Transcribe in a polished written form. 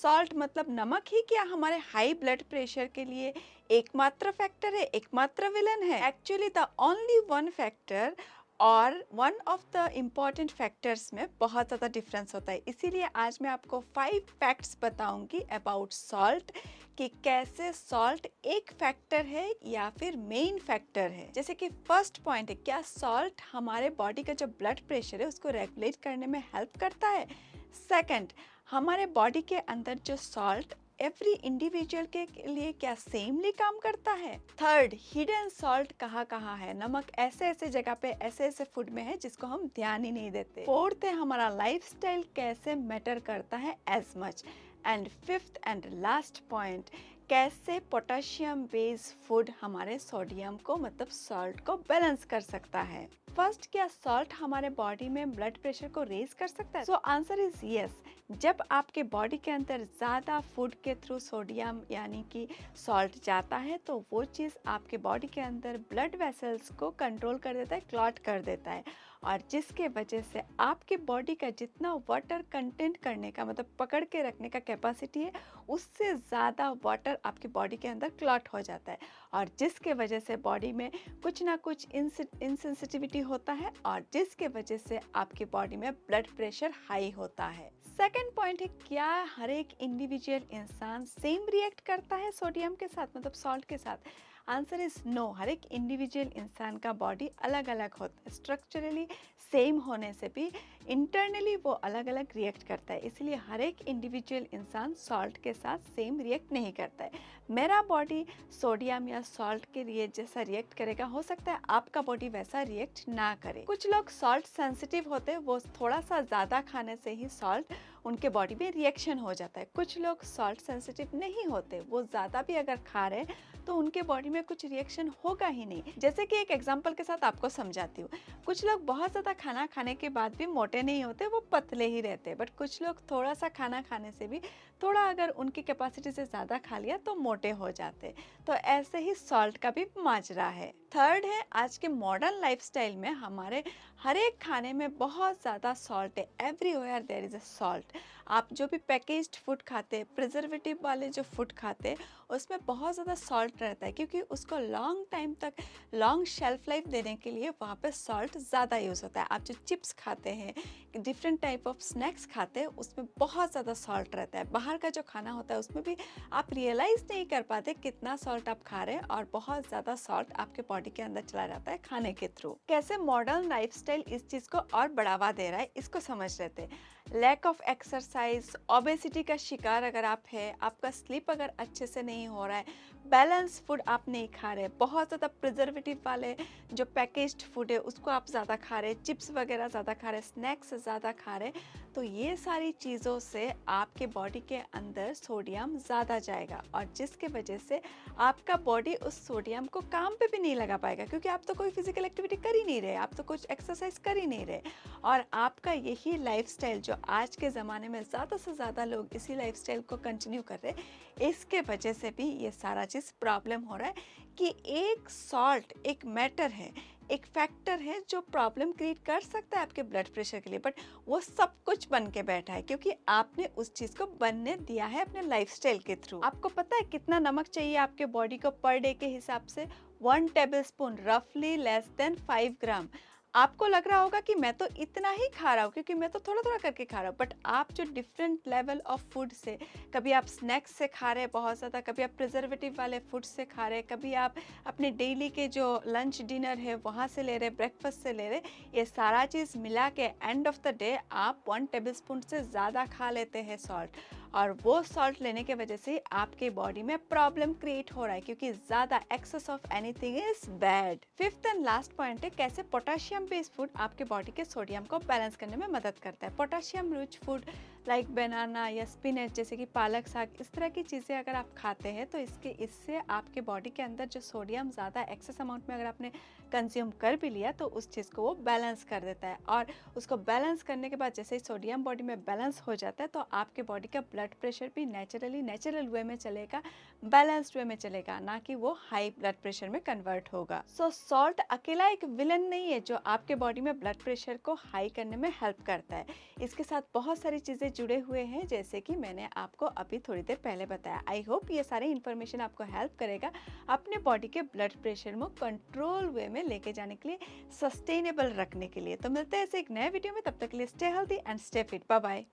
Salt मतलब नमक ही क्या हमारे हाई ब्लड प्रेशर के लिए एकमात्र फैक्टर है, एकमात्र विलन है? Actually the only one factor और one of the important factors में बहुत ज़्यादा डिफरेंस होता है। इसीलिए आज मैं आपको 5 फैक्ट्स बताऊंगी अबाउट सॉल्ट कि कैसे सॉल्ट एक फैक्टर है या फिर मेन फैक्टर है। जैसे कि फर्स्ट पॉइंट है, क्या सॉल्ट हमारे बॉडी का जो ब्लड प्रेशर है उसको रेगुलेट करने में हेल्प करता है? सेकंड, हमारे बॉडी के अंदर जो सॉल्ट एवरी इंडिविजुअल के लिए क्या सेमली काम करता है? थर्ड, हिडन सॉल्ट कहाँ कहाँ है? नमक ऐसे ऐसे जगह पे ऐसे ऐसे फूड में है जिसको हम ध्यान ही नहीं देते। फोर्थ है, हमारा लाइफस्टाइल कैसे मैटर करता है as much. And fifth and last point, कैसे पोटेशियम बेस्ड फूड हमारे सोडियम को मतलब सॉल्ट को बैलेंस कर सकता है। फर्स्ट, क्या सॉल्ट हमारे बॉडी में ब्लड प्रेशर को रेज कर सकता है? So answer is yes. जब आपके बॉडी के अंदर ज़्यादा फूड के थ्रू सोडियम यानी कि सॉल्ट जाता है तो वो चीज़ आपके बॉडी के अंदर ब्लड वेसल्स को कंट्रोल कर देता है, क्लॉट कर देता है, और जिसके वजह से आपके बॉडी का जितना वाटर कंटेंट करने का मतलब पकड़ के रखने का कैपेसिटी है उससे ज़्यादा वाटर आपकी बॉडी के अंदर क्लॉट हो जाता है, और जिसके वजह से बॉडी में कुछ ना कुछ इनसेंसिटिविटी होता है और जिसके वजह से आपकी बॉडी में ब्लड प्रेशर हाई होता है। सेकेंड पॉइंट है, क्या हर एक इंडिविजुअल इंसान सेम रिएक्ट करता है सोडियम के साथ मतलब सॉल्ट के साथ? Answer is no. हर एक इंडिविजुअल इंसान का बॉडी अलग अलग होता है, स्ट्रक्चरली सेम होने से भी इंटरनली वो अलग अलग रिएक्ट करता है, इसलिए हर एक इंडिविजुअल इंसान सॉल्ट के साथ सेम रिएक्ट नहीं करता है। मेरा बॉडी सोडियम या सॉल्ट के लिए जैसा रिएक्ट करेगा, हो सकता है आपका बॉडी वैसा रिएक्ट ना करे। कुछ लोग सॉल्ट सेंसिटिव होते हैं, वो थोड़ा सा ज़्यादा खाने से ही सॉल्ट उनके बॉडी में रिएक्शन हो जाता है। कुछ लोग सॉल्ट सेंसिटिव नहीं होते, वो ज़्यादा भी अगर खा रहे तो उनके बॉडी में कुछ रिएक्शन होगा ही नहीं। जैसे कि एक एग्जांपल के साथ आपको समझाती हूँ। कुछ लोग बहुत ज़्यादा खाना खाने के बाद भी मोटे नहीं होते, वो पतले ही रहते, बट कुछ लोग थोड़ा सा खाना खाने से भी थोड़ा अगर उनकी कैपेसिटी से ज़्यादा खा लिया तो मोटे हो जाते। तो ऐसे ही सॉल्ट का भी माजरा है। थर्ड है, आज के मॉडर्न लाइफस्टाइल में हमारे हर एक खाने में बहुत ज़्यादा सॉल्ट है। Everywhere there is a salt. आप जो भी पैकेज्ड फूड खाते, प्रिजर्वेटिव वाले जो फूड खाते, उसमें बहुत ज़्यादा सॉल्ट रहता है क्योंकि उसको लॉन्ग टाइम तक लॉन्ग शेल्फ लाइफ देने के लिए वहाँ पे सॉल्ट ज़्यादा यूज़ होता है। आप जो चिप्स खाते हैं, डिफरेंट टाइप ऑफ स्नैक्स खाते हैं, उसमें बहुत ज़्यादा सॉल्ट रहता है। बाहर का जो खाना होता है उसमें भी आप रियलाइज़ नहीं कर पाते कितना सॉल्ट आप खा रहे हैं, और बहुत ज़्यादा सॉल्ट आपके बॉडी के अंदर चला जाता है खाने के थ्रू। कैसे मॉडर्न लाइफस्टाइल इस चीज़ को और बढ़ावा दे रहा है, इसको समझ लेते हैं। लैक ऑफ एक्सरसाइज, ओबेसिटी का शिकार अगर आप है, आपका स्लीप अगर अच्छे से नहीं हो रहा है, बैलेंस फूड आप नहीं खा रहे, बहुत ज़्यादा प्रिजर्वेटिव वाले जो पैकेज्ड फूड है उसको आप ज़्यादा खा रहे, चिप्स वगैरह ज़्यादा खा रहे, स्नैक्स ज़्यादा खा रहे, तो ये सारी चीज़ों से आपके बॉडी के अंदर सोडियम ज़्यादा जाएगा, और जिसके वजह से आपका बॉडी उस सोडियम को काम पे भी नहीं लगा पाएगा क्योंकि आप तो कोई फिजिकल एक्टिविटी कर ही नहीं रहे, आप तो कुछ एक्सरसाइज कर ही नहीं रहे। और आपका यही लाइफस्टाइल जो आज के ज़माने में ज़्यादा से ज़्यादा लोग इसी लाइफस्टाइल को कंटिन्यू कर रहे हैं, इसके वजह से भी ये सारा चीज़ प्रॉब्लम हो रहा है कि एक सॉल्ट एक मैटर है, एक फैक्टर है जो प्रॉब्लम क्रिएट कर सकता है आपके ब्लड प्रेशर के लिए, बट वो सब कुछ बन के बैठा है क्योंकि आपने उस चीज़ को बनने दिया है अपने लाइफस्टाइल के थ्रू। आपको पता है कितना नमक चाहिए आपके बॉडी को पर डे के हिसाब से? 1 टेबलस्पून, रफली लेस देन 5 ग्राम। आपको लग रहा होगा कि मैं तो इतना ही खा रहा हूँ क्योंकि मैं तो थोड़ा थोड़ा करके खा रहा हूँ, बट आप जो डिफरेंट लेवल ऑफ फूड से, कभी आप स्नैक्स से खा रहे हैं बहुत ज़्यादा, कभी आप प्रिजर्वेटिव वाले फूड से खा रहे हैं, कभी आप अपने डेली के जो लंच डिनर है वहाँ से ले रहे, ब्रेकफास्ट से ले रहे, ये सारा चीज़ मिला के एंड ऑफ द डे आप 1 टेबलस्पून से ज़्यादा खा लेते हैं सॉल्ट, और वो सॉल्ट लेने के वजह से आपके बॉडी में प्रॉब्लम क्रिएट हो रहा है क्योंकि ज़्यादा excess of anything is bad. Fifth and last point है, कैसे पोटेशियम बेस्ड फूड आपके बॉडी के सोडियम को बैलेंस करने में मदद करता है। Potassium rich food like banana या स्पिनच जैसे कि पालक साग, इस तरह की चीज़ें अगर आप खाते हैं तो इससे आपके बॉडी के अंदर जो सोडियम ज़्यादा एक्सेस अमाउंट में अगर आपने कंज्यूम कर भी लिया तो उस चीज़ को वो बैलेंस कर देता है, और उसको बैलेंस करने के बाद जैसे ही सोडियम बॉडी में बैलेंस हो जाता है तो आपके बॉडी का ब्लड प्रेशर भी नेचुरल वे में चलेगा, बैलेंस्ड वे में चलेगा, ना कि वो हाई ब्लड प्रेशर में कन्वर्ट होगा। सो सॉल्ट अकेला एक विलन नहीं है जो आपके बॉडी में ब्लड प्रेशर को हाई करने में हेल्प करता है, इसके साथ बहुत सारी चीज़ें जुड़े हुए हैं, जैसे कि मैंने आपको अभी थोड़ी देर पहले बताया। आई होप ये सारे इन्फॉर्मेशन आपको हेल्प करेगा अपने बॉडी के ब्लड प्रेशर में कंट्रोल वे में लेके जाने के लिए, सस्टेनेबल रखने के लिए। तो मिलते हैं ऐसे एक नए वीडियो में, तब तक के लिए stay healthy and stay fit. Bye bye.